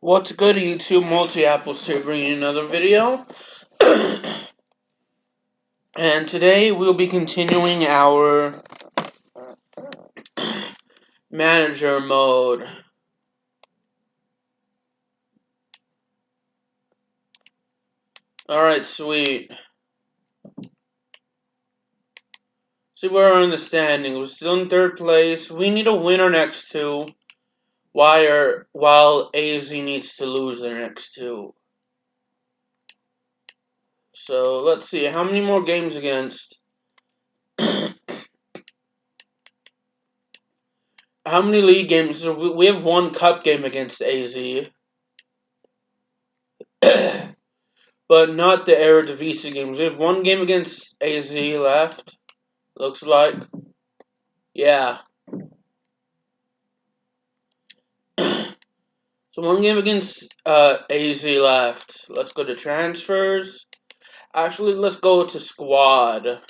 What's good, YouTube? Multi-Apples here bringing you another video. And today we'll be continuing our manager mode. Alright, sweet. See where we're in the standings. We're still in third place. We need to win our next two, while AZ needs to lose their next two. So, let's see. How many more games against... How many league games? So we have one cup game against AZ. But not the Eredivisie games. We have one game against AZ left. Looks like. Yeah. So one game against AZ left. Let's go to transfers. Actually, let's go to squad.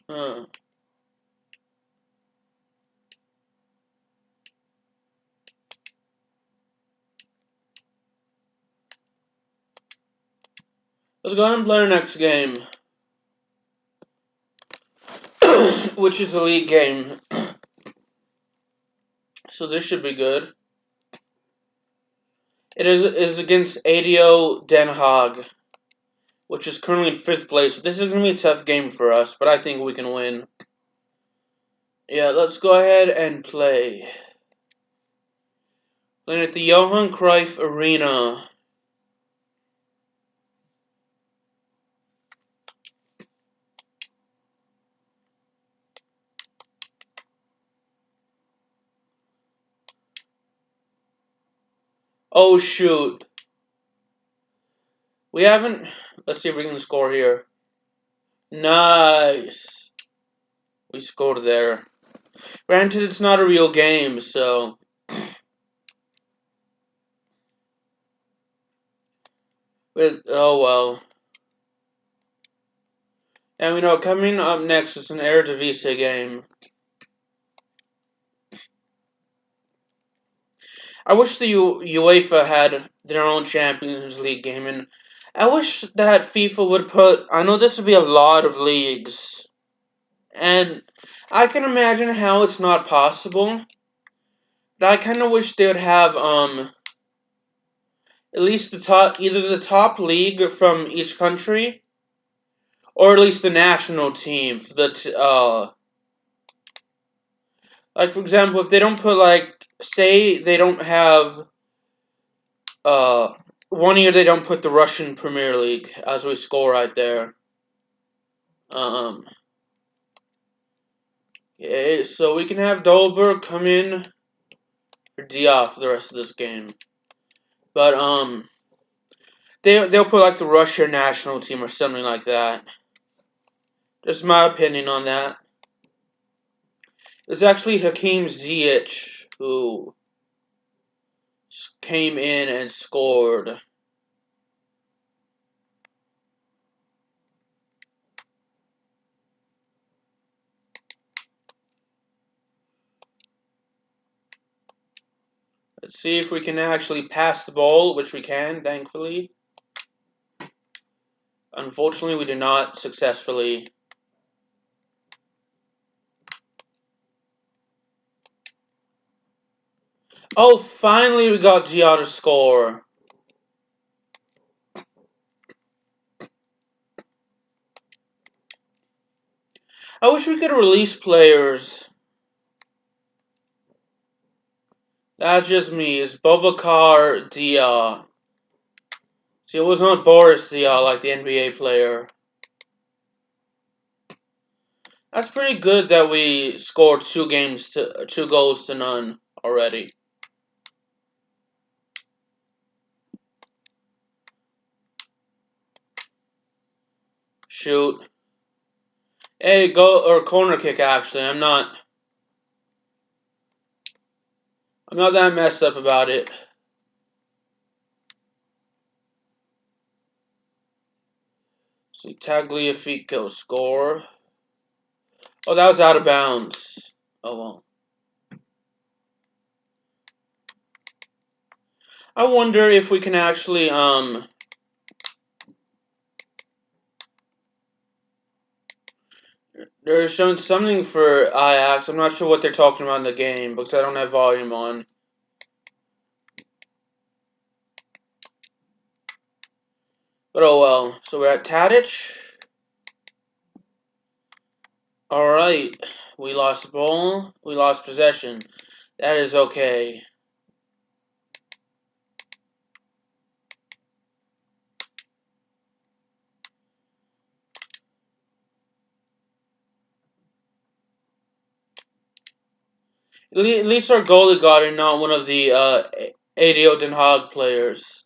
Huh. Let's go ahead and play our next game. Which is a league game. So this should be good. It is against ADO Den Haag, which is currently in 5th place. This is going to be a tough game for us, but I think we can win. Yeah, let's go ahead and play. Playing at the Johan Cruyff Arena. Oh, shoot. We haven't... Let's see if we can score here. Nice. We scored there. Granted, it's not a real game, so... Oh, well. And we know coming up next is an Eredivisie game. I wish the UEFA had their own Champions League game, and I wish that FIFA would put... I know this would be a lot of leagues, and I can imagine how it's not possible, but I kind of wish they would have, at least either the top league from each country, or at least the national team for like, for example, if they don't put, like, say they don't have, one year they don't put the Russian Premier League, as we score right there. Okay, so we can have Dolberg come in for Diop for the rest of this game. But, they'll put, like, the Russia national team or something like that. Just my opinion on that. It's actually Hakim Ziyech who came in and scored. Let's see if we can actually pass the ball, which we can, thankfully. Unfortunately, we did not successfully. Oh, finally we got Diop to score. I wish we could release players. That's just me. It's Boubacar Diop. See, it was not Boris Diop like the NBA player. That's pretty good that we scored 2 goals to none already. Shoot. Hey, corner kick actually. I'm not that messed up about it. See, Tagliafico score. Oh, that was out of bounds. Oh well. I wonder if we can actually they're showing something for Ajax. I'm not sure what they're talking about in the game because I don't have volume on. But oh well. So we're at Tadic. Alright. We lost the ball. We lost possession. That is okay. At least our goalie got it, not one of the ADO Den Haag players.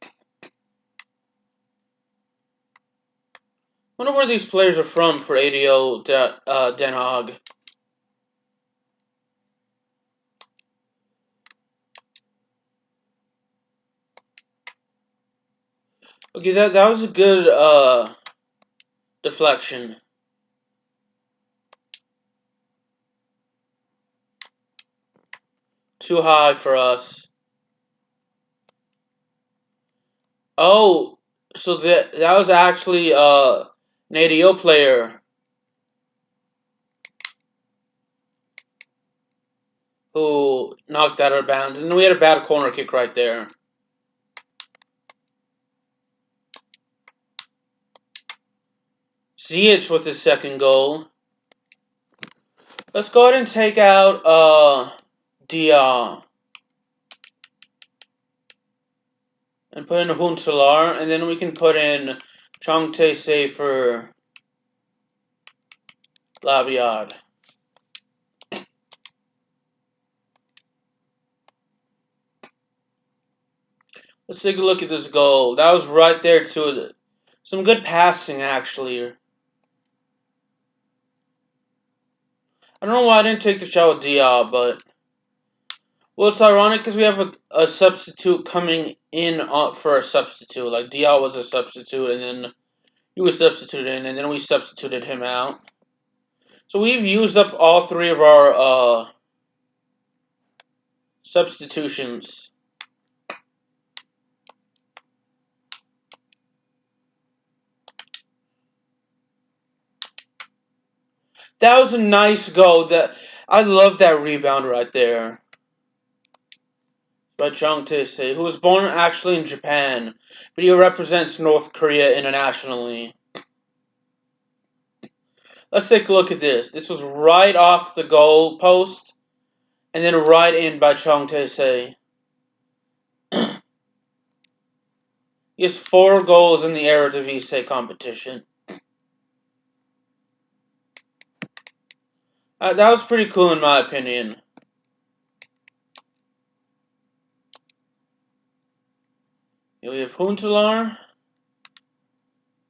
I wonder where these players are from for ADO Den Haag. Okay, that was a good deflection. Too high for us. Oh, so that was actually an ADO player who knocked that out of bounds, and we had a bad corner kick right there. Ziyech with his second goal. Let's go ahead and take out Dia and put in Huntelaar, and then we can put in Tstashe for Labiad. Let's take a look at this goal. That was right there too. Some good passing actually. I don't know why I didn't take the shot with Dia, but well, it's ironic because we have a substitute coming in for a substitute. Like Dia was a substitute, and then he was substituted in, and then we substituted him out. So we've used up all three of our substitutions. That was a nice goal. I love that rebound right there. By Jung Tae-se, who was born actually in Japan, but he represents North Korea internationally. Let's take a look at this. This was right off the goal post, and then right in by Chung Tae-se. He has 4 goals in the Eredivisie competition. That was pretty cool in my opinion. Here we have Huntelaar.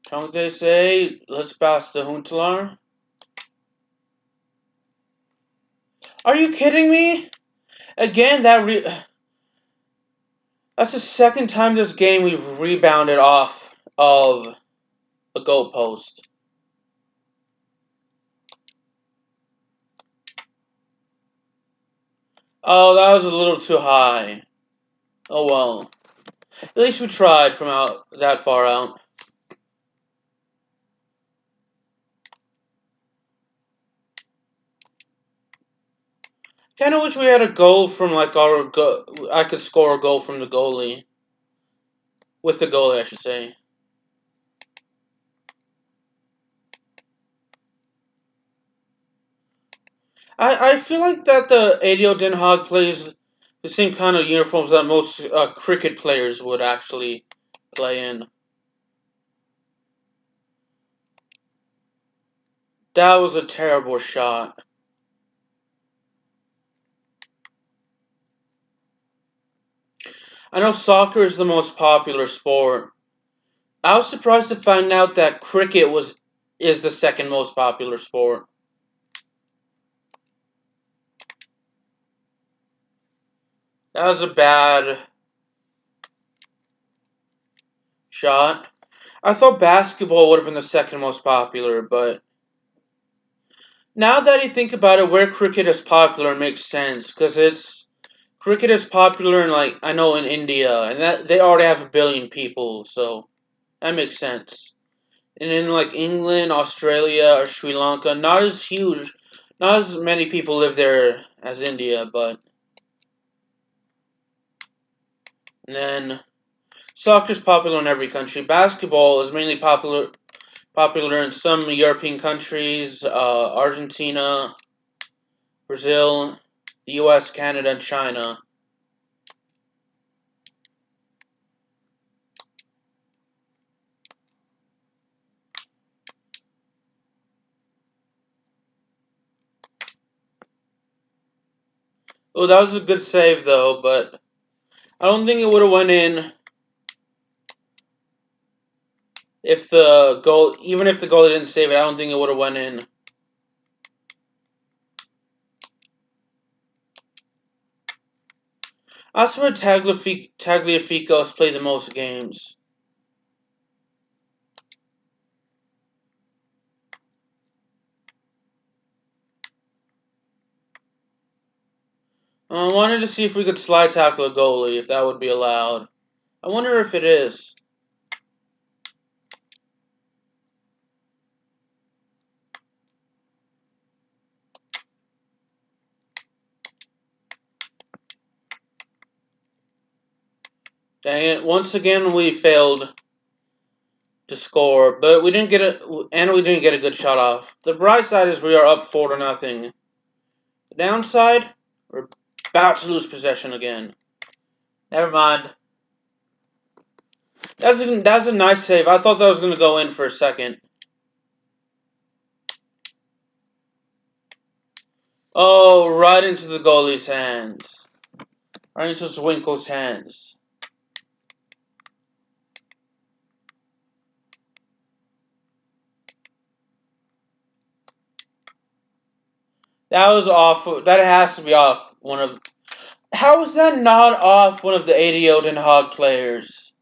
Chung Tae-se, let's pass to Huntelaar. Are you kidding me? Again, that's the second time this game we've rebounded off of a goal post. Oh, that was a little too high. Oh well. At least we tried from out that far out. Kind of wish we had a goal from like I could score a goal from the goalie. With the goalie, I should say. I feel like that the ADO Den Haag plays the same kind of uniforms that most cricket players would actually play in. That was a terrible shot. I know soccer is the most popular sport. I was surprised to find out that cricket is the second most popular sport. That was a bad shot. I thought basketball would have been the second most popular, but Now that you think about it, where cricket is popular makes sense because it's cricket is popular in like I know in India, and that they already have 1 billion people, so that makes sense. And in like England, Australia, or Sri Lanka, not as huge, not as many people live there as India, but and then soccer is popular in every country. Basketball is mainly popular in some European countries, Argentina, Brazil, the U.S., Canada, and China. Oh, that was a good save though, but I don't think it would have went in if the goal, even if the goalie didn't save it. I don't think it would have went in. I swear Tagliafico has played the most games. I wanted to see if we could slide tackle a goalie, if that would be allowed. I wonder if it is. Dang it! Once again, we failed to score, but we didn't get a good shot off. The bright side is we are up 4-0. The downside, we're about to lose possession again. Never mind. That's a nice save. I thought that was going to go in for a second. Oh, right into the goalie's hands. Right into Zwinkle's hands. That was off. That has to be off one of. How is that not off one of the 80 Den Haag players?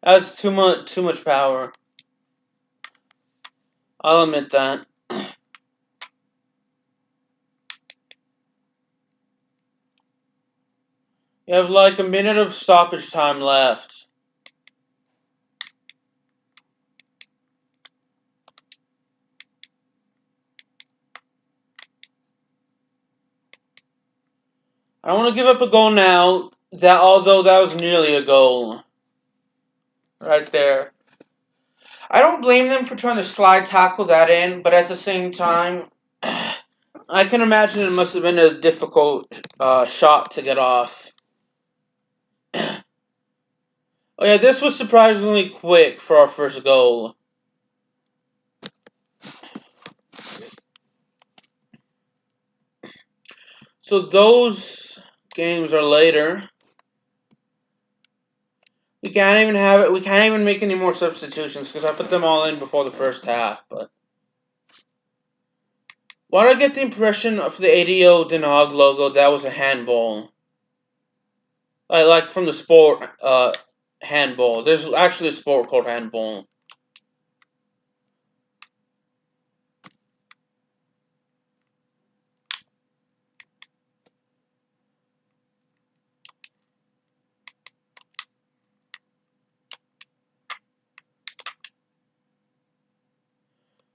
That's too much power. I'll admit that. You have like a minute of stoppage time left. I don't want to give up a goal now. Although that was nearly a goal. Right there. I don't blame them for trying to slide tackle that in, but at the same time, I can imagine it must have been a difficult shot to get off. Oh yeah, this was surprisingly quick for our first goal. So those games are later. We can't even have it. We can't even make any more substitutions because I put them all in before the first half. But why do I get the impression of the ADO Den Haag logo that was a handball? Like from the sport handball. There's actually a sport called handball.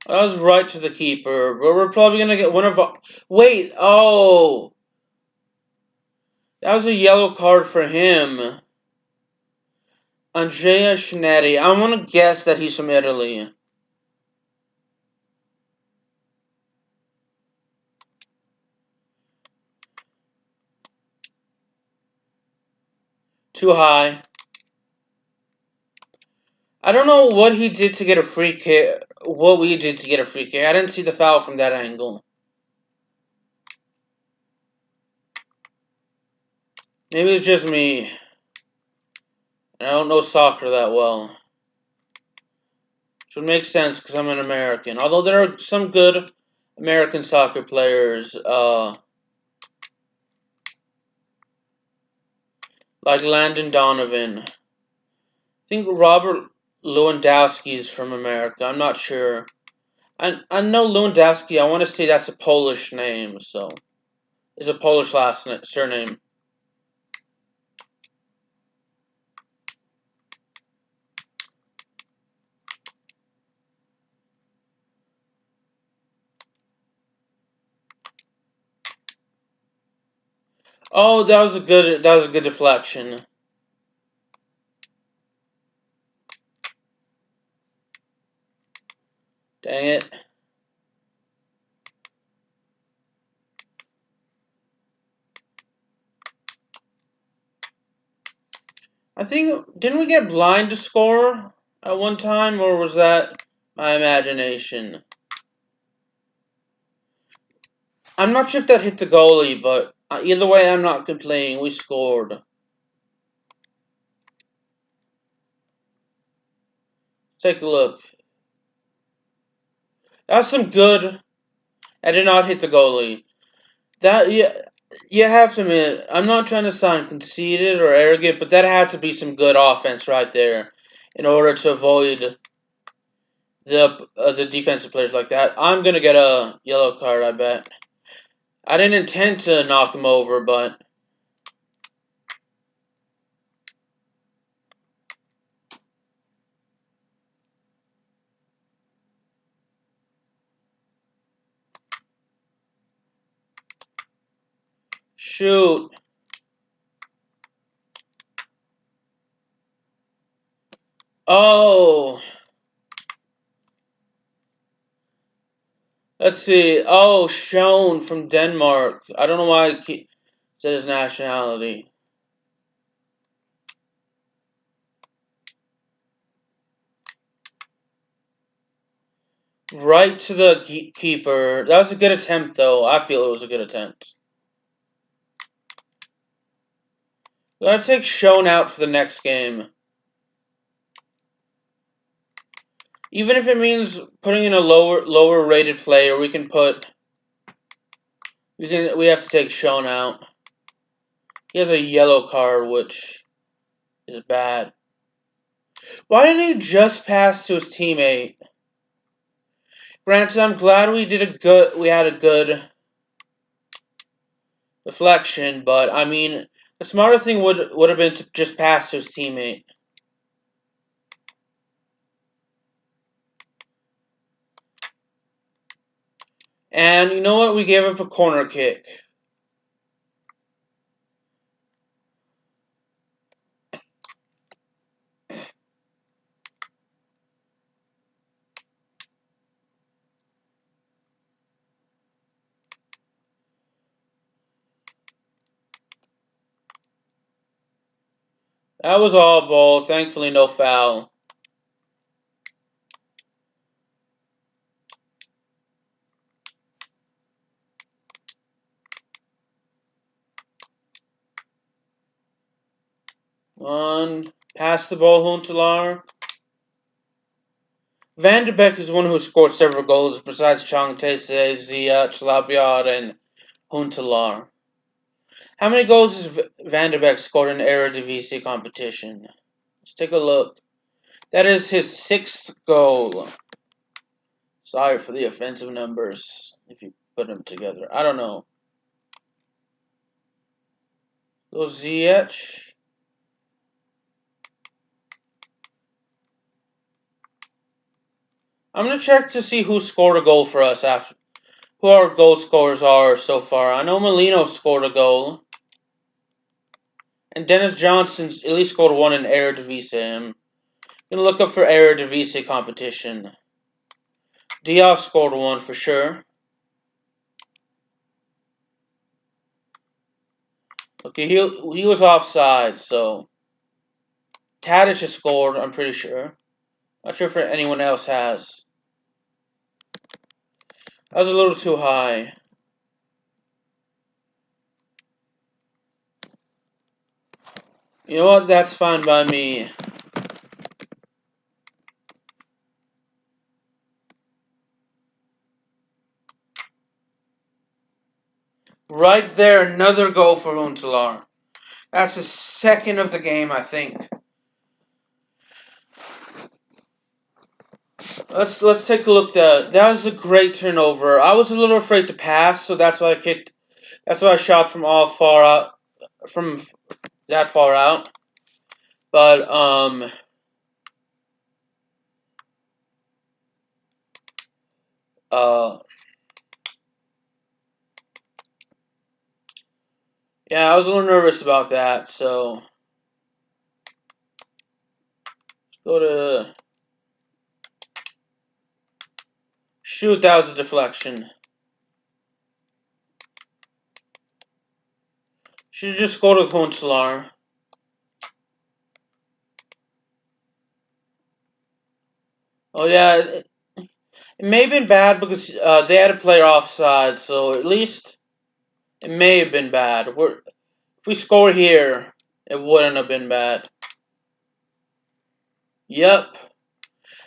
That was right to the keeper. But we're probably gonna get one of our. Wait, oh, that was a yellow card for him. Andrea Shinetti. I want to guess that he's from Italy. Too high. I don't know what he did to get a free kick. What we did to get a free kick. I didn't see the foul from that angle. Maybe it's just me. I don't know soccer that well. Which would make sense because I'm an American. Although there are some good American soccer players. like Landon Donovan. I think Robert Lewandowski is from America. I'm not sure. I know Lewandowski. I want to say that's a Polish name, so it's a Polish surname. Oh, that was a good deflection. Dang it. I think didn't we get blind to score at one time, or was that my imagination? I'm not sure if that hit the goalie, but either way, I'm not complaining. We scored. Take a look. That's some good. I did not hit the goalie. That you have to admit. I'm not trying to sound conceited or arrogant, but that had to be some good offense right there, in order to avoid the defensive players like that. I'm gonna get a yellow card. I bet. I didn't intend to knock him over, but shoot. Oh, let's see. Oh, Schoen from Denmark. I don't know why it said his nationality. Right to the keeper. That was a good attempt, though. I feel it was a good attempt. Gotta take Schoen out for the next game. Even if it means putting in a lower rated player, we have to take Schoen out. He has a yellow card, which is bad. Why didn't he just pass to his teammate? Granted, I'm glad we had a good deflection, but I mean, the smarter thing would have been to just pass to his teammate. And you know what? We gave up a corner kick. That was all ball. Thankfully, no foul. One. Pass the ball, Huntelaar. Van de Beek is one who scored several goals besides Chang Tae-se, Zia, Chalabiad, and Huntelaar. How many goals has Van de Beek scored in Eredivisie competition? Let's take a look. That is his 6th goal. Sorry for the offensive numbers, if you put them together. I don't know. Ziyech. I'm going to check to see who scored a goal for us after. Who our goal scorers are so far. I know Molino scored a goal. And Dennis Johnson's at least scored one in Eredivisie. I'm going to look up for Eredivisie competition. Diaz scored one for sure. Okay, he was offside, so Tadic has scored, I'm pretty sure. Not sure if anyone else has. That was a little too high. You know what? That's fine by me. Right there, another goal for Huntelaar. That's his second of the game, I think. Let's take a look. That was a great turnover. I was a little afraid to pass, so that's why I kicked. That's why I shot from all far out, from that far out. But uh, yeah, I was a little nervous about that. So go to shoot. That was a deflection. Should have just scored with Huntelaar. Oh yeah, it may have been bad because they had a player offside. So at least it may have been bad. If we score here, it wouldn't have been bad. Yep.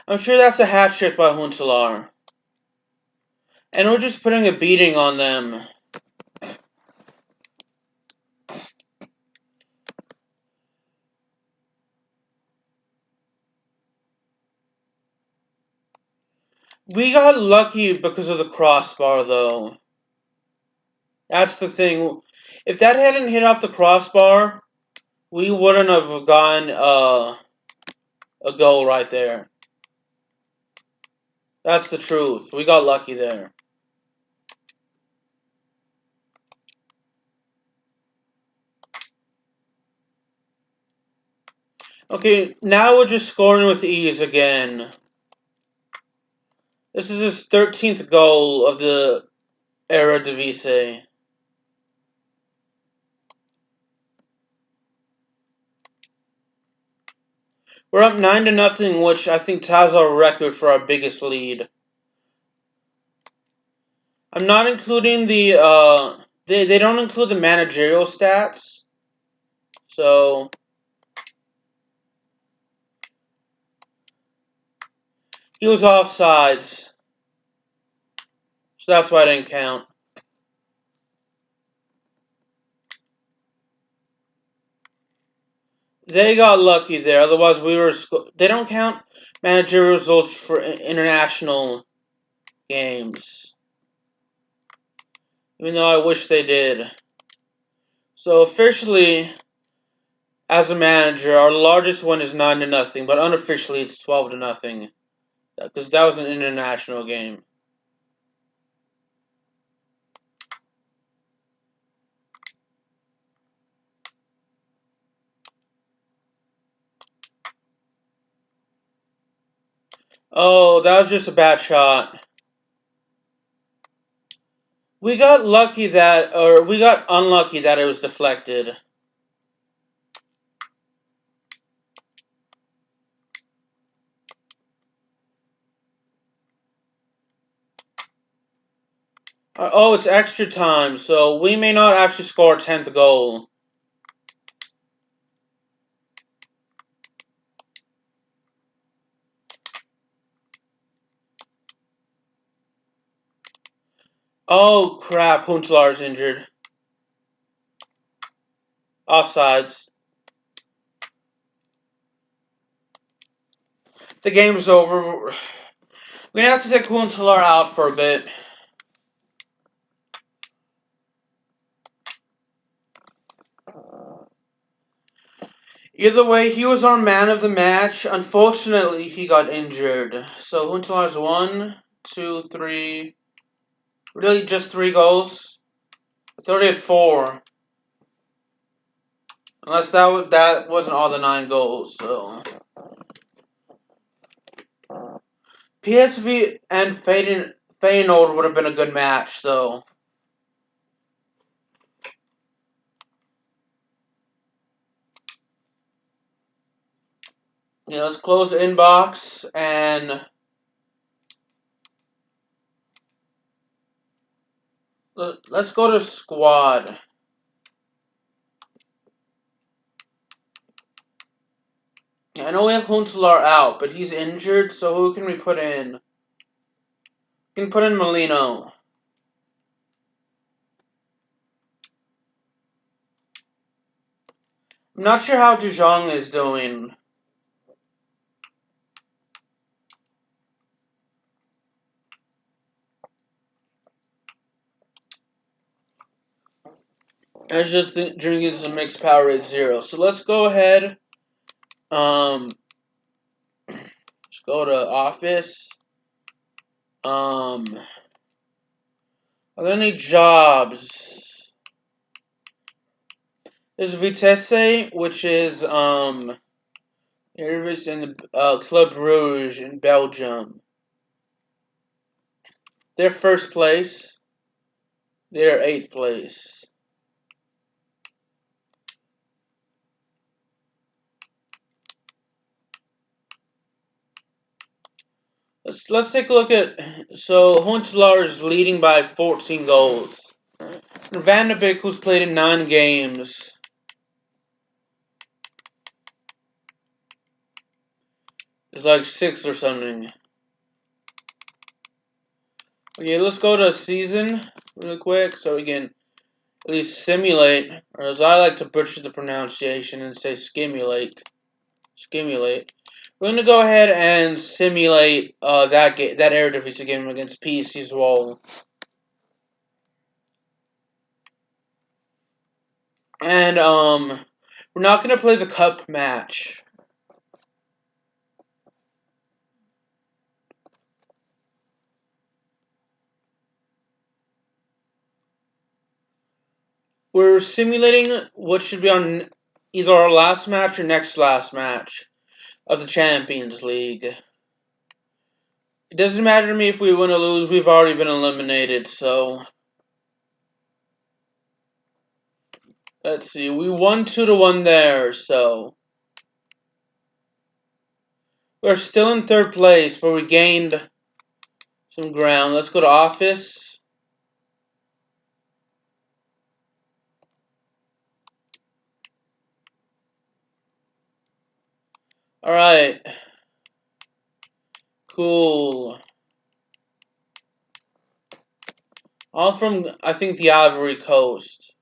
I'm sure that's a hat trick by Huntelaar. And we're just putting a beating on them. We got lucky because of the crossbar, though. That's the thing. If that hadn't hit off the crossbar, we wouldn't have gotten a goal right there. That's the truth. We got lucky there. Okay, now we're just scoring with ease again. This is his 13th goal of the Eredivisie. We're up 9-0, which I think ties our record for our biggest lead. I'm not including the they don't include the managerial stats. So he was offsides. So that's why I didn't count. They got lucky there. Otherwise we were they don't count managerial results for international games. Even though I wish they did. So officially as a manager, our largest win is 9-0, but unofficially it's 12-0. Because that was an international game. Oh, that was just a bad shot. We got lucky that, or we got unlucky that it was deflected. Oh, it's extra time, so we may not actually score a 10th goal. Oh, crap, Huntelaar's injured. Offsides. The game's over. We're gonna have to take Huntelaar out for a bit. Either way, he was our man of the match. Unfortunately, he got injured. So Huntelaar's 1, 2, 3. Really, just 3 goals. I thought he had 4. Unless that wasn't all the 9 goals. So PSV and Feyenoord would have been a good match, though. Yeah, let's close the inbox and let's go to squad. Yeah, I know we have Huntelaar out, but he's injured, so who can we put in? We can put in Molino. I'm not sure how De Jong is doing. I was just drinking some mixed Powerade Zero. So let's go ahead. Let's go to Office. Are there any jobs? There's Vitesse, which is Service in Club Rouge in Belgium. They're first place. They're 8th place. Let's take a look at. So Huntelaar is leading by 14 goals. Van de Beek, who's played in 9 games, is like 6th or something. Okay, let's go to season really quick so we can at least simulate, or as I like to butcher the pronunciation and say skimulate. Skimulate. We're going to go ahead and simulate that Eredivisie game against PC Zwolle. And we're not going to play the cup match. We're simulating what should be on either our last match or next last match of the Champions League. It doesn't matter to me if we win or lose. We've already been eliminated, so let's see. We won 2-1 there, so we're still in 3rd place, but we gained some ground. Let's go to Office. Alright. Cool. All from, I think, the Ivory Coast.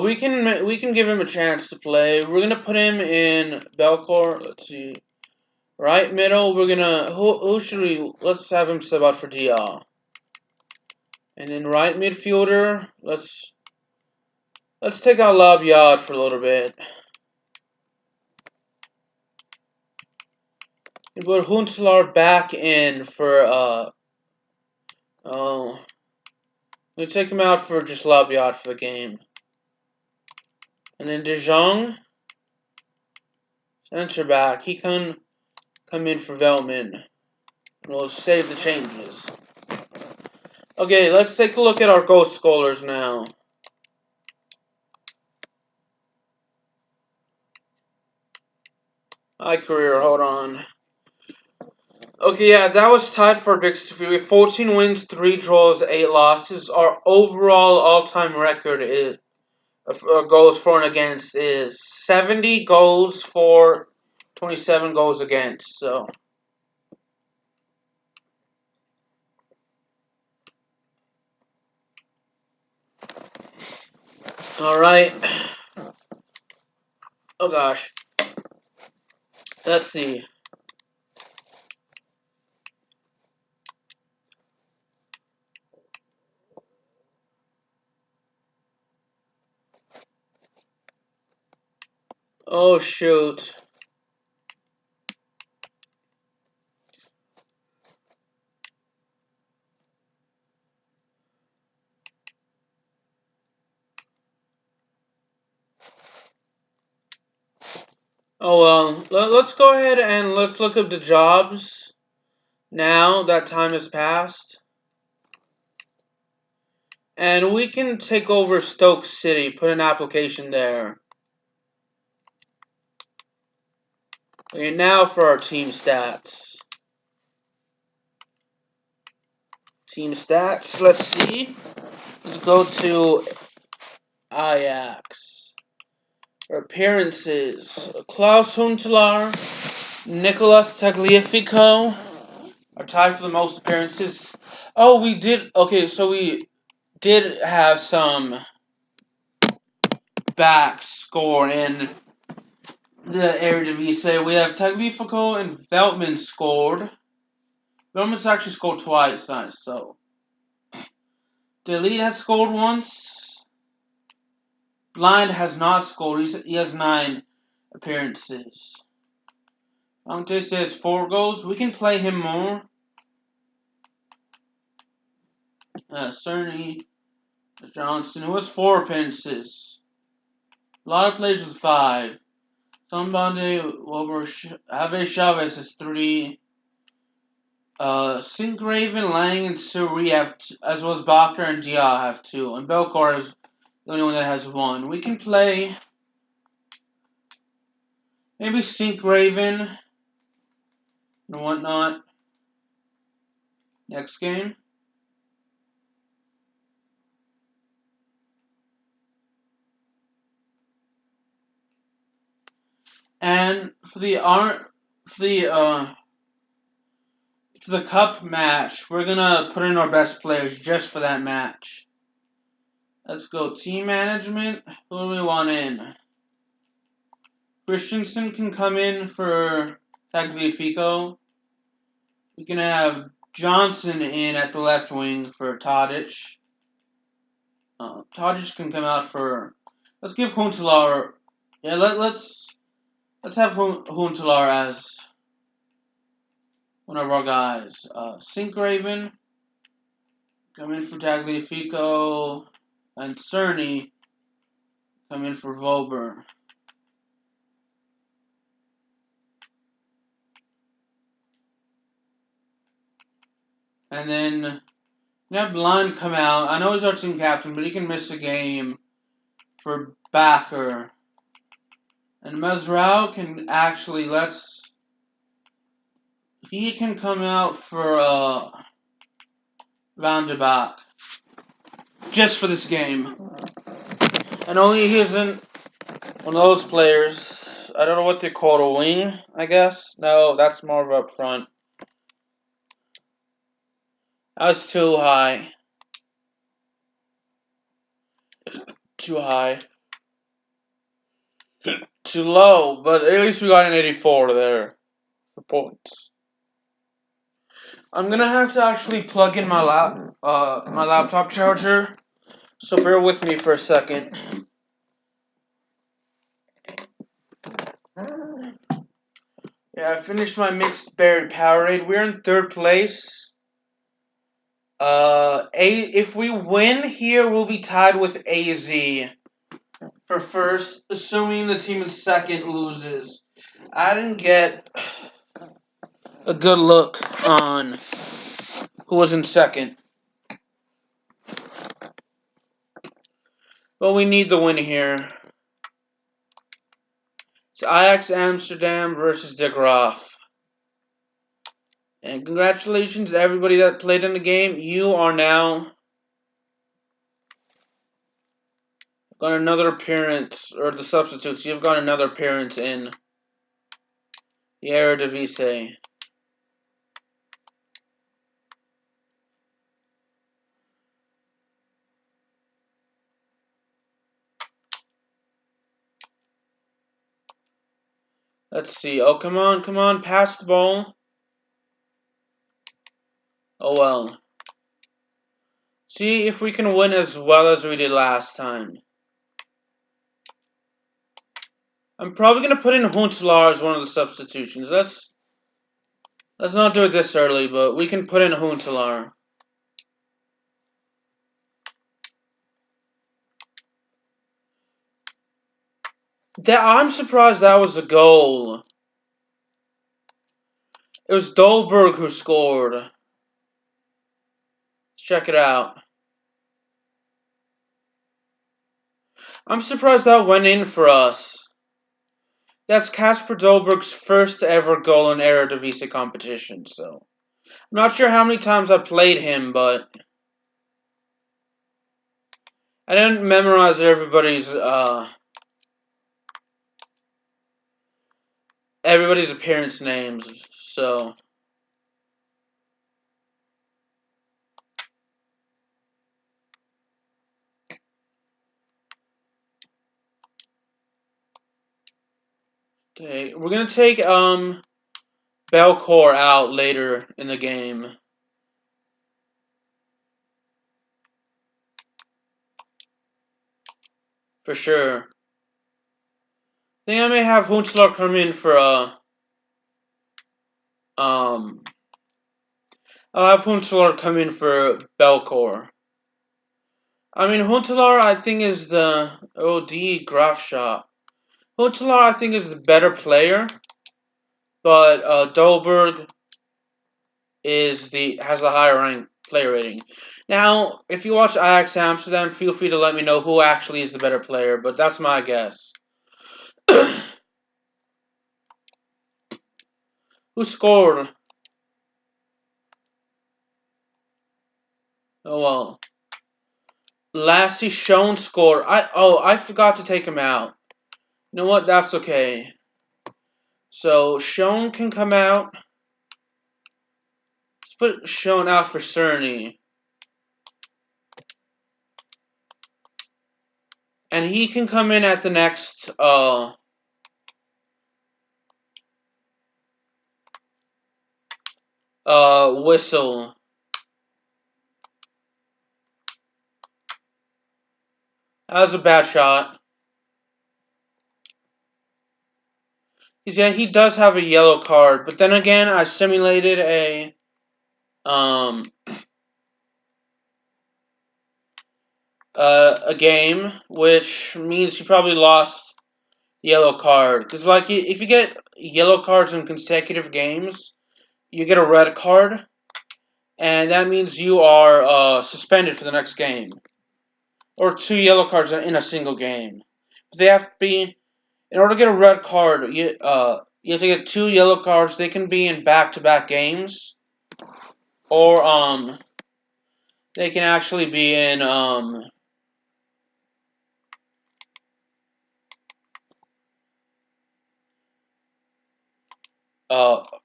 We can give him a chance to play. We're gonna put him in Belcourt. Let's see. Right middle, we're gonna who should we let's have him sub out for DR. And then right midfielder, let's take out Labiad for a little bit. And put Huntelaar back in for we take him out for just Labiad for the game. And then De Jong, center back, he can come in for Veltman. We'll save the changes. Okay, let's take a look at our goal scorers now. My career, hold on. Okay, yeah, that was tied for a big streak. We have 14 wins, 3 draws, 8 losses. Our overall all-time record is goals for and against is 70 goals for, 27 goals against. So, all right. Oh gosh. Let's see. Oh shoot. Oh well. Let's go ahead and let's look up the jobs. Now that time has passed. And we can take over Stoke City, put an application there. Okay, now for our team stats. Team stats, let's see. Let's go to Ajax. Appearances. Klaus Huntelaar, Nicolas Tagliafico are tied for the most appearances. Oh, we did. Okay, so we did have some back score in the Eredivisie. We have Tagliafico and Veltman scored. Veltman's actually scored twice, nice. So Delete has scored once. Blind has not scored. He has 9 appearances. Conte says 4 goals. We can play him more. Cerny Johnson, who has 4 appearances. A lot of players with 5. Somebody over Ave Chavez has 3. Singraven, Lang, and Suri have as well as Bakker and Dia have 2. And Belkar is the only one that has 1. We can play maybe Singraven and whatnot next game. And for the cup match, we're gonna put in our best players just for that match. Let's go team management. Who do we want in? Christensen can come in for Tagliafico. We can have Johnson in at the left wing for Tadic. Tadic can come out for. Let's give Huntelaar. Yeah, let's have Huntelaar as one of our guys. Sinkraven come in for Tagliafico, and Cerny come in for Volber. And then we have Blind come out. I know he's our team captain, but he can miss a game for Bakker. And Mesrau can actually he can come out for Van de Beek just for this game. And only he isn't one of those players. I don't know what they call a wing, I guess. No, that's more of up front. That's too high. Too high. Too low, but at least we got an 84 there for points. I'm gonna have to actually plug in my laptop charger, so bear with me for a second. Yeah, I finished my mixed berry Powerade. We're in 3rd place. If we win here, we'll be tied with AZ for first, assuming the team in 2nd loses. I didn't get a good look on who was in 2nd. But we need the win here. It's Ajax Amsterdam versus De Graaf. And congratulations to everybody that played in the game. You are now got another appearance, or the substitutes. You've got another appearance in the Eredivisie. Let's see. Oh, come on. Pass the ball. Oh, well. See if we can win as well as we did last time. I'm probably going to put in Huntelaar as one of the substitutions. Let's not do it this early, but we can put in Huntelaar. I'm surprised that was a goal. It was Dolberg who scored. Let's check it out. I'm surprised that went in for us. That's Kasper Dolberg's first ever goal in Eredivisie competition, so I'm not sure how many times I played him, but I didn't memorize everybody's everybody's appearance names. So okay, we're gonna take Belcore out later in the game. For sure. I think I may have Huntelaar come in for um I'll have Huntelaar come in for Belcore. I mean Huntelaar I think is the OD Grafschap. Huntelaar I think is the better player, but Dolberg has a higher rank player rating. Now, if you watch Ajax Amsterdam, feel free to let me know who actually is the better player, but that's my guess. Who scored? Oh well. Lassie Schoen scored. I forgot to take him out. You know what? That's okay. So Schoen can come out. Let's put Schoen out for Cerny. And he can come in at the next whistle. That was a bad shot. Yeah, he does have a yellow card, but then again, I simulated um a game, which means he probably lost the yellow card. Because like if you get yellow cards in consecutive games, you get a red card, and that means you are suspended for the next game, or 2 yellow cards in a single game. They have to be in order to get a red card. You have to get 2 yellow cards. They can be in back-to-back games, or they can actually be in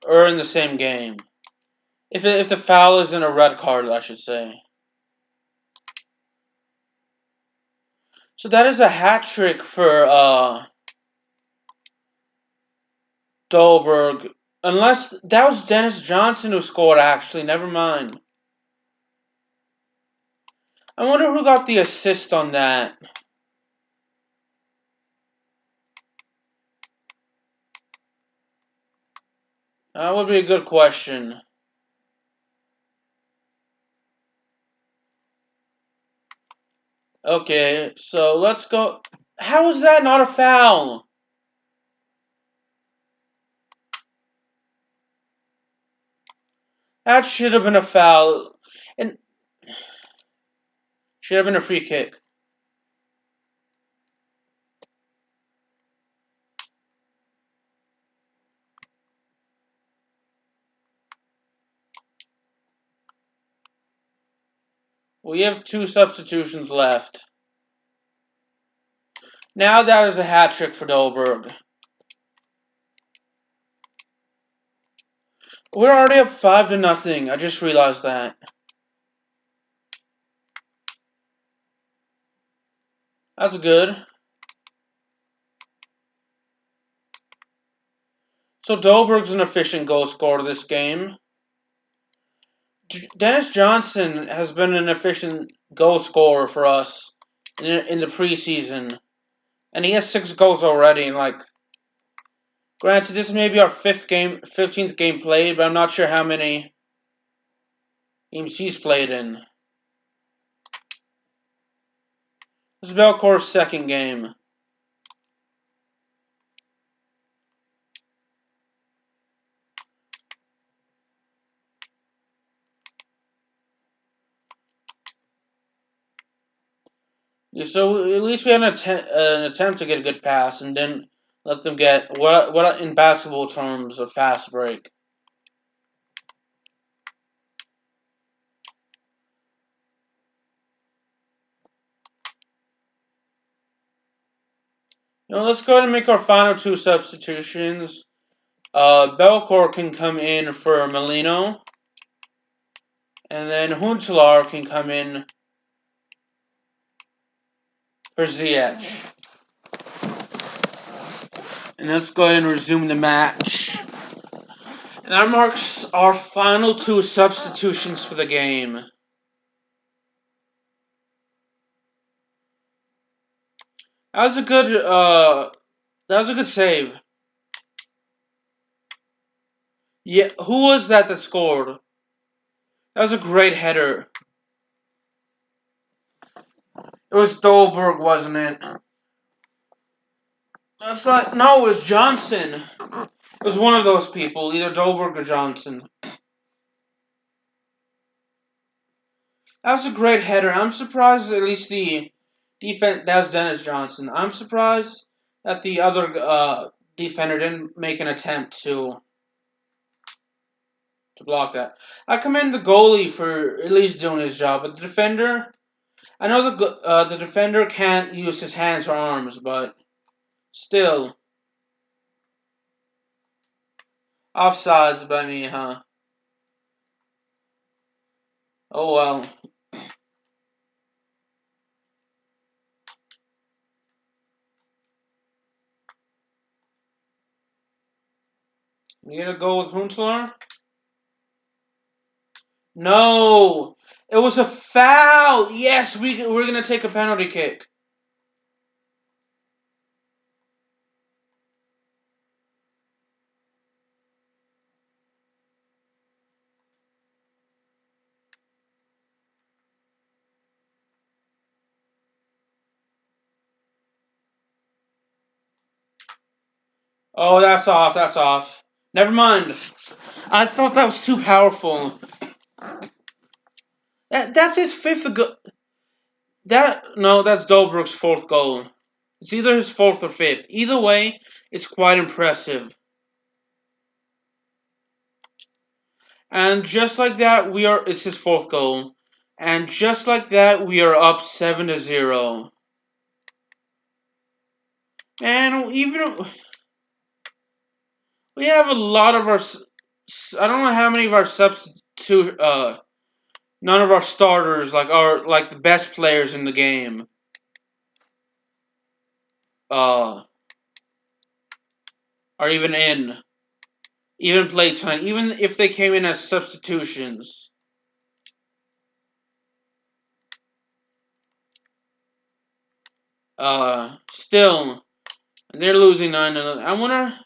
or in the same game. If the foul is in a red card, I should say. So that is a hat trick for Dolberg. Unless that was Dennis Johnson who scored, actually. Never mind. I wonder who got the assist on that. That would be a good question. Okay, so let's go. How is that not a foul? That should have been a foul. And should have been a free kick. We have 2 substitutions left. Now that is a hat trick for Dolberg. We're already up 5-0. I just realized that. That's good. So Dolberg's an efficient goal scorer this game. Dennis Johnson has been an efficient goal scorer for us in the preseason. And he has 6 goals already. And like, granted, this may be our 15th game played, but I'm not sure how many games he's played in. This is Belcore's 2nd game. Yeah, so at least we had an attempt to get a good pass and didn't let them get what in basketball terms a fast break. Let's go ahead and make our final 2 substitutions. Belcor can come in for Molino. And then Huntelaar can come in for Ziyech. And let's go ahead and resume the match. And that marks our final 2 substitutions for the game. That was a good save. Yeah, who was that scored? That was a great header. It was Dolberg, wasn't it? No, it was Johnson. It was one of those people, either Dolberg or Johnson. That was a great header. I'm surprised at least the defense, that's Dennis Johnson. I'm surprised that the other defender didn't make an attempt to block that. I commend the goalie for at least doing his job, but the defender, I know the defender can't use his hands or arms, but still. Offsides by me, huh? Oh well. You gonna go with Huntelaar? No! It was a foul! Yes, we're gonna take a penalty kick. Oh, that's off, that's off. Never mind. I thought that was too powerful. That's his 5th goal. No, that's Dolberg's 4th goal. It's either his 4th or 5th. Either way, it's quite impressive. And just like that, it's his 4th goal. And just like that, we are up 7-0. And even we have a lot of our. I don't know how many of our substitute. None of our starters like the best players in the game. Are even played tonight, even if they came in as substitutions. Still, they're losing 9-0.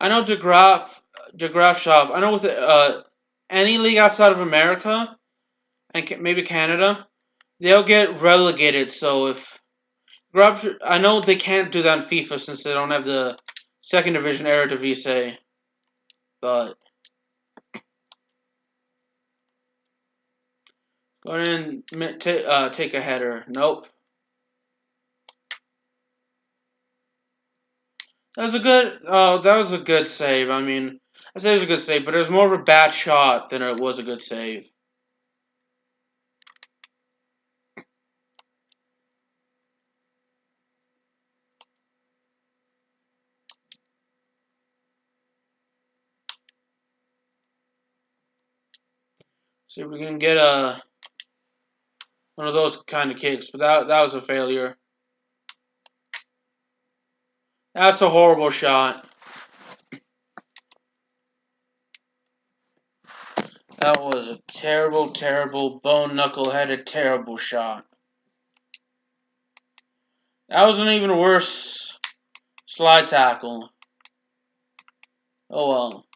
I know DeGraff Shop. I know with any league outside of America and maybe Canada, they'll get relegated. So if I know they can't do that in FIFA since they don't have the second division Eredivisie, but go ahead and take a header. Nope. That was a good save. I mean, I say it was a good save, but it was more of a bad shot than it was a good save. See if we can get one of those kind of kicks, but that was a failure. That's a horrible shot. That was a terrible, terrible, bone knuckle-headed, terrible shot. That was an even worse slide tackle. Oh well.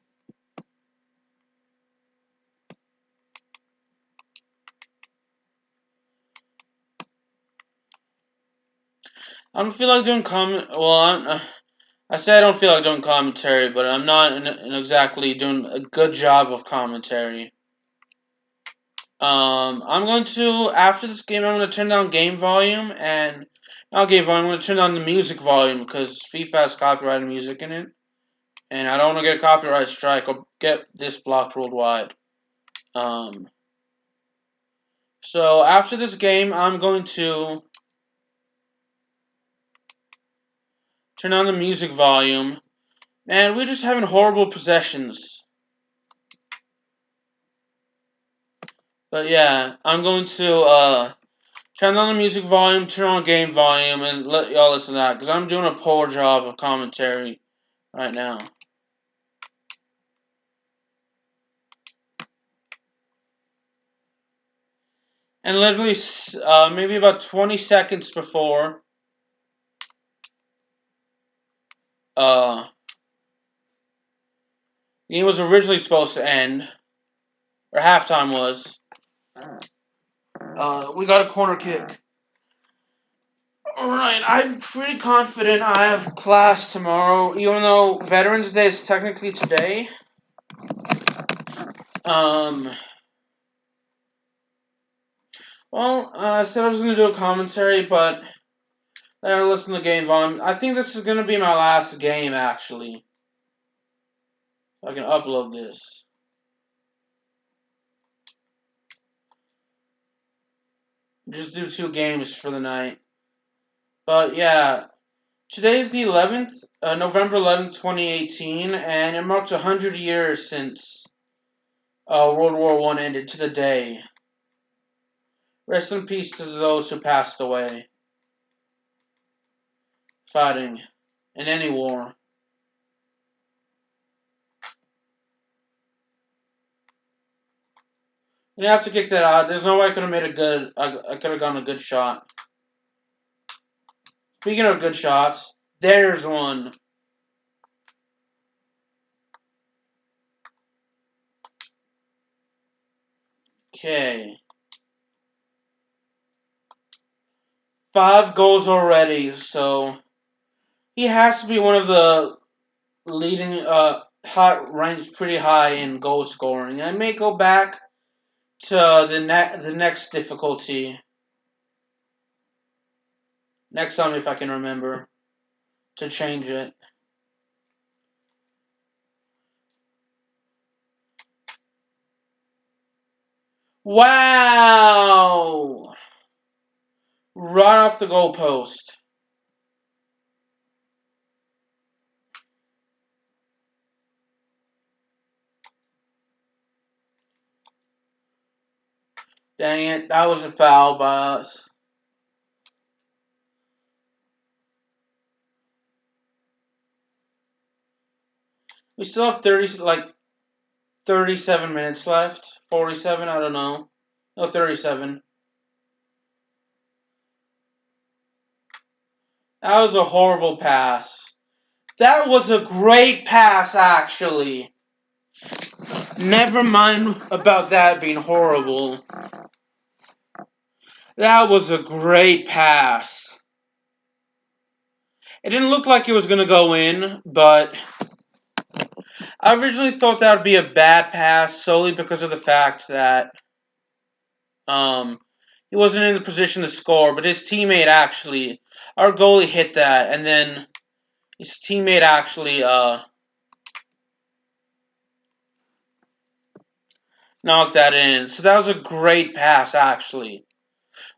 I don't feel like doing I say I don't feel like doing commentary, but I'm not exactly doing a good job of commentary. I'm going to, after this game, I'm going to turn down game volume, and, not game volume, I'm going to turn down the music volume, because FIFA has copyrighted music in it, and I don't want to get a copyright strike or get this blocked worldwide. So, after this game, I'm going to turn on the music volume. Man, we're just having horrible possessions. But yeah, I'm going to turn down the music volume, turn on game volume, and let y'all listen to that, because I'm doing a poor job of commentary right now. And literally, maybe about 20 seconds before, the game was originally supposed to end, or halftime was, we got a corner kick. Alright, I'm pretty confident I have class tomorrow, even though Veterans Day is technically today. Well, I said I was going to do a commentary, but I gotta listen to the game volume. I think this is going to be my last game, actually. I can upload this. Just do 2 games for the night. But yeah, today's the 11th, November 11th, 2018, and it marks 100 years since World War I ended, to the day. Rest in peace to those who passed away fighting in any war. You have to kick that out. There's no way I could have made a good. I could have gotten a good shot. Speaking of good shots, there's one. Okay. 5 goals already, so he has to be one of the leading, hot ranks pretty high in goal scoring. I may go back to the next difficulty next time if I can remember to change it. Wow! Right off the goalpost. Dang it, that was a foul by us. We still have 37 minutes left. 47, I don't know. No, 37. That was a horrible pass. That was a great pass, actually. Never mind about that being horrible. That was a great pass. It didn't look like it was going to go in, but I originally thought that would be a bad pass solely because of the fact that he wasn't in the position to score, but his teammate actually, our goalie hit that, and then his teammate actually knocked that in. So that was a great pass, actually.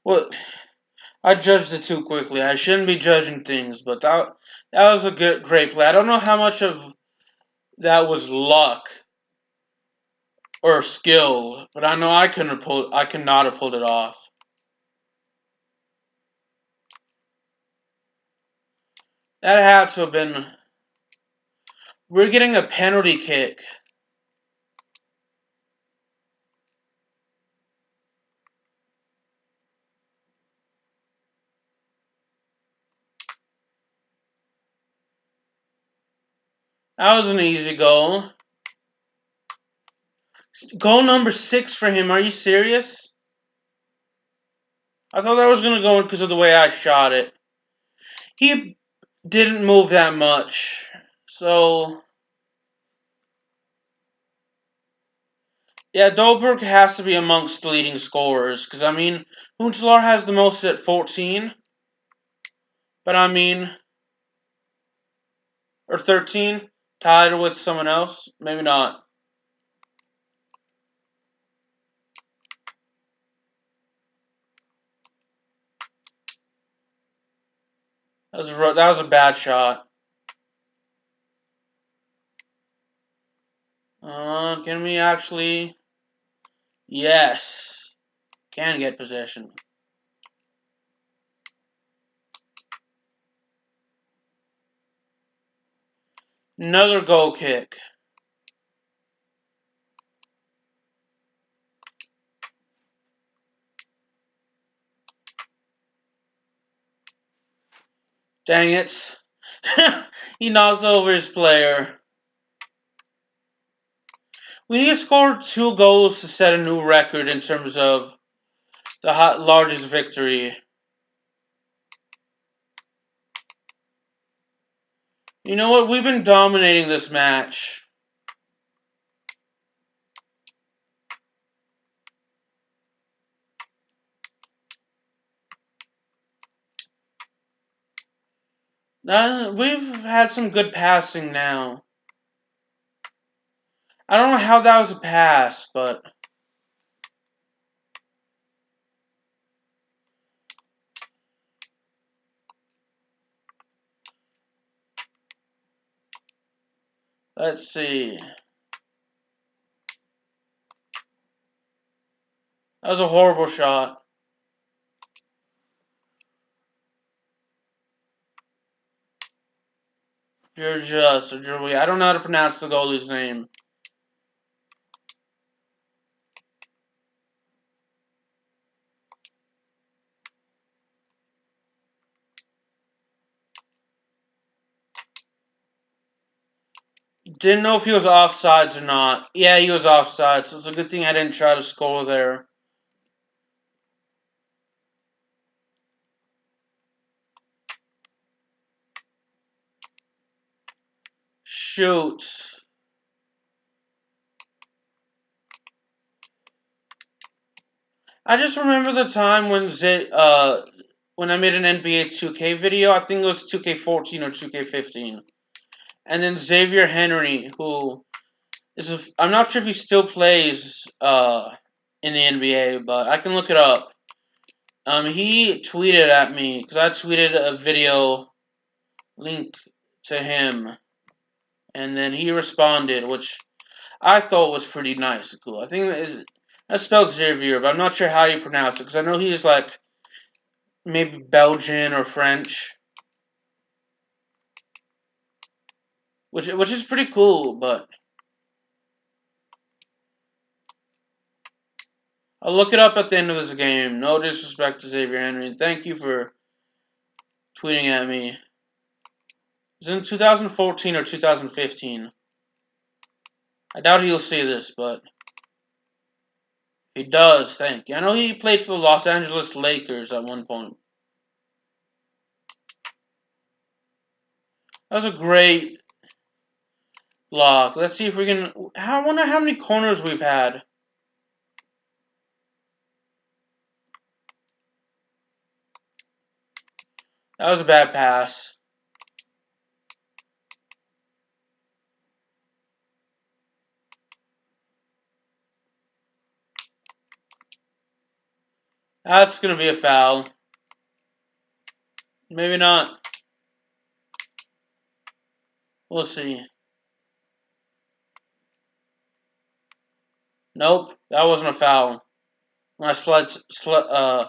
Well, I judged it too quickly. I shouldn't be judging things, but that was a great play. I don't know how much of that was luck or skill, but I know I could not have pulled it off. That had to have been. We're getting a penalty kick. That was an easy goal. Goal number 6 for him. Are you serious? I thought that was going to go in because of the way I shot it. He didn't move that much. So, yeah, Dolberg has to be amongst the leading scorers. Because, I mean, Huntelaar has the most at 14. But, I mean, or 13. Tied with someone else. Maybe not. That was a bad shot. Can we actually? Yes. Can get possession. Another goal kick. Dang it. He knocked over his player. We need to score 2 goals to set a new record in terms of the largest victory. You know what? We've been dominating this match. We've had some good passing now. I don't know how that was a pass, but let's see. That was a horrible shot. Georgia, I don't know how to pronounce the goalie's name. Didn't know if he was offsides or not. Yeah, he was offsides, so it's a good thing I didn't try to score there. Shoot. I just remember the time when I made an NBA 2K video. I think it was 2K14 or 2K15. And then Xavier Henry, who I'm not sure if he still plays in the NBA, but I can look it up. He tweeted at me because I tweeted a video link to him, and then he responded, which I thought was pretty nice and cool. I think that's spelled Xavier, but I'm not sure how you pronounce it because I know he's like maybe Belgian or French, which is pretty cool. But I'll look it up at the end of this game. No disrespect to Xavier Henry. Thank you for tweeting at me. It's in 2014 or 2015. I doubt he'll see this, but he does, thank you. I know he played for the Los Angeles Lakers at one point. That was a great block. Let's see if we can... I wonder how many corners we've had. That was a bad pass. That's going to be a foul. Maybe not. We'll see. Nope, that wasn't a foul. When I I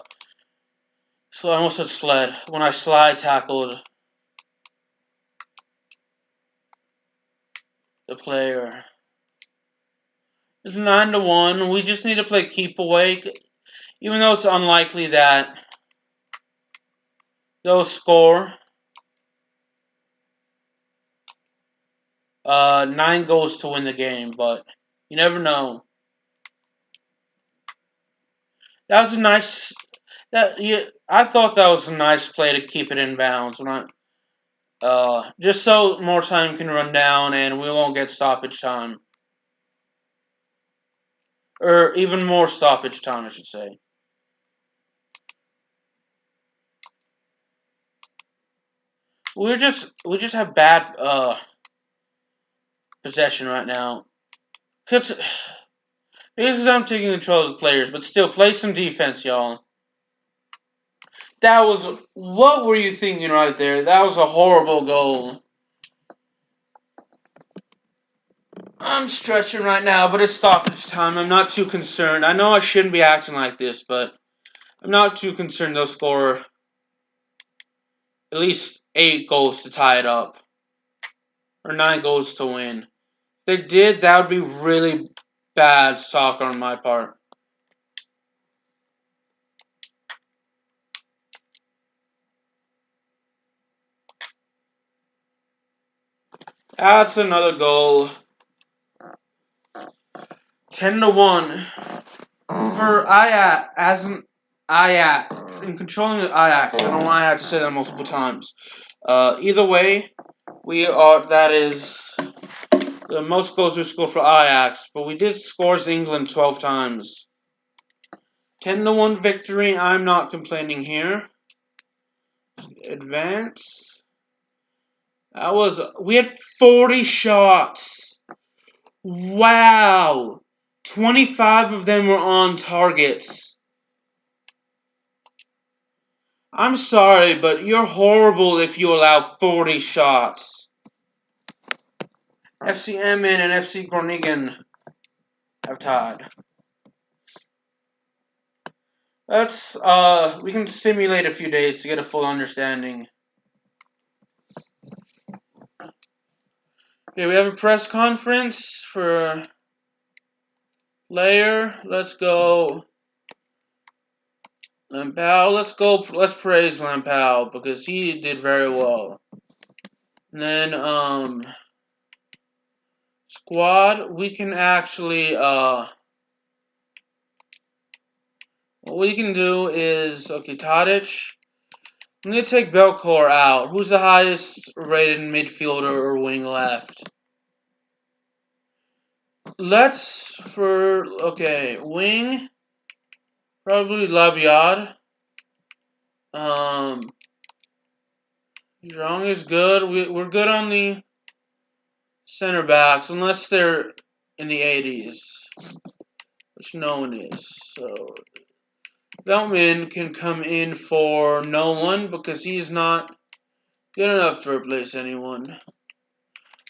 almost said sled. When I slide tackled the player. It's 9-1. We just need to play keep away. Even though it's unlikely that they'll score. 9 goals to win the game, but you never know. That was a nice. I thought that was a nice play to keep it in bounds. Just so more time can run down and we won't get stoppage time, or even more stoppage time, I should say. We just have bad possession right now. Because I'm taking control of the players, but still play some defense, y'all. That was... What were you thinking right there? That was a horrible goal. I'm stretching right now, but it's stoppage time. I'm not too concerned. I know I shouldn't be acting like this, but I'm not too concerned they'll score at least 8 goals to tie it up. Or 9 goals to win. If they did, that would be really bad soccer on my part. That's another goal. 10-1 for Ajax. As an Ajax in controlling the Ajax. I don't know why I had to say that multiple times. Either way, that is the most goals we scored for Ajax, but we did score England 12 times. 10-1 victory. I'm not complaining here. Advance. We had 40 shots. Wow. 25 of them were on targets. I'm sorry, but you're horrible if you allow 40 shots. FC Emmen and FC Groningen have tied. We can simulate a few days to get a full understanding. Okay, we have a press conference for Layer. Let's go. Lampao, let's praise Lampao because he did very well. And then, squad, we can actually, what we can do is, okay, Tadic. I'm going to take Belcourt out. Who's the highest rated midfielder or wing left? Wing, probably Labiad. Zhang is good. We're good on the center backs, unless they're in the 80s, which no one is. So, Veltman can come in for no one because he is not good enough to replace anyone.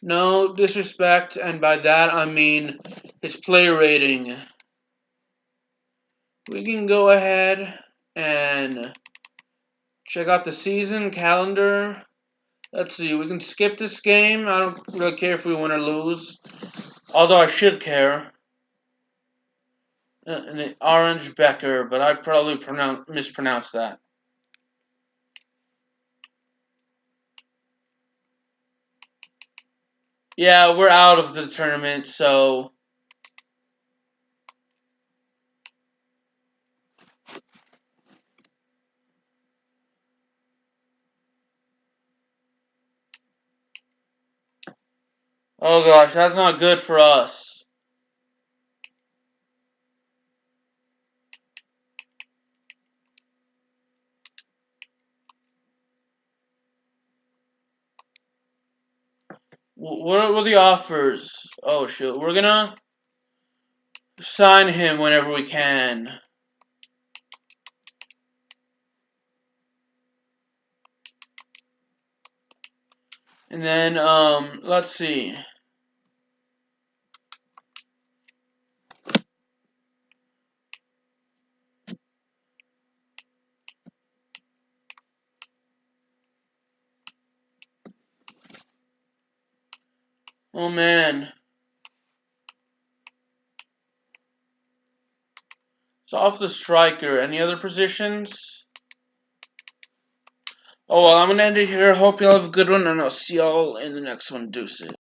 No disrespect, and by that I mean his play rating. We can go ahead and check out the season calendar. Let's see, we can skip this game. I don't really care if we win or lose. Although I should care. An Orange Becker, but I probably mispronounced that. Yeah, we're out of the tournament, so... Oh gosh, that's not good for us. What were the offers? Oh shoot, we're gonna sign him whenever we can. And then, let's see. Oh man. It's off the striker. Any other positions? Oh well, I'm gonna end it here. Hope y'all have a good one, and I'll see y'all in the next one. Deuces.